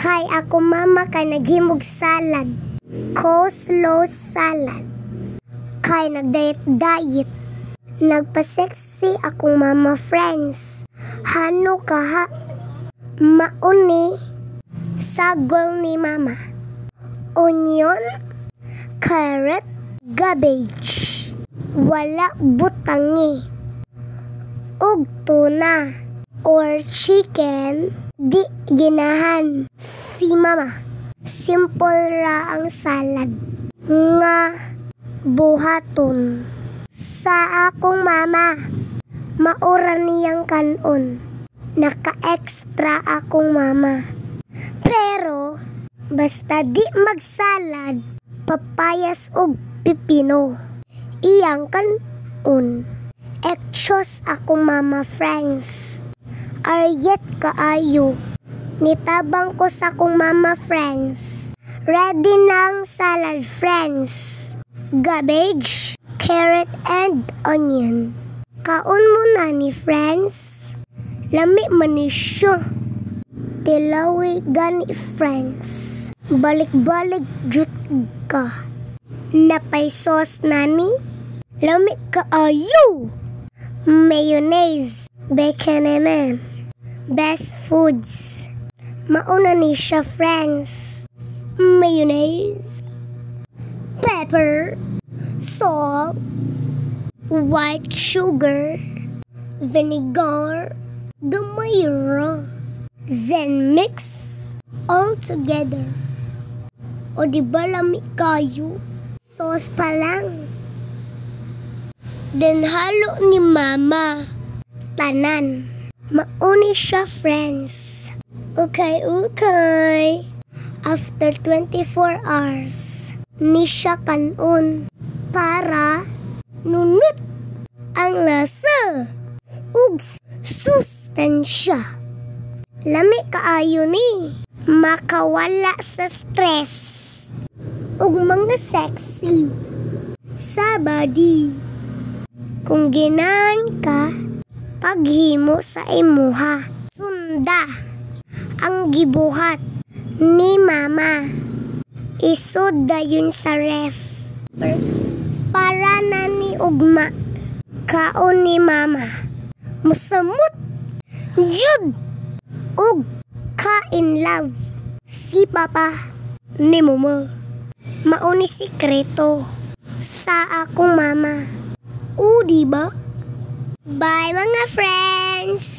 Kay ako mama kay naghimog salad. Coleslaw salad. Kay nagdiet-diet. Nagpa-sexy akong mama friends. Hano kaha. Mauni. Sagol ni mama. Onion. Carrot. Cabbage. Wala butangi. Ug tuna. Or chicken. Di ginahan. Si mama. Simple ra ang salad. Nga buhaton. Sa akong mama. Maura niyang kanon. Naka-extra akong mama. Pero, basta di magsalad, papayas og pipino. Iyang kanon. Ekchos akong mama friends. Aryet kaayo. Nitabang ko sa akong mama friends. Ready ng salad friends. Cabbage, carrot, and onion. Kaon mo na ni friends. Lami man ni siya. Tilawi gani friends. Balik-balik jut ka. Napay sauce nani. Lami kaayo. Mayonnaise, bacon naman. Best foods. Mauna ni siya friends. Mayonnaise, pepper, salt, white sugar, vinegar, gamayra. Then mix all together. O di ba lami kayo? Sauce pa lang. Then halo ni mama. Tanan. Mauni siya friends. Okay. After 24 hours, ni siya kanon para nunut ang lasa ug sustansya. Lami kaayo ni makawala sa stress ug mga sexy sa body. Kung ginahan ka paghimo sa imuha, sunda ang gibuhat ni mama. Isod dayon sa ref para na ni ugma. Kaon ni mama. Musamot jud ug ka-in love si papa ni mama. Mauni sikreto sa akong mama. O diba? Bye mga friends!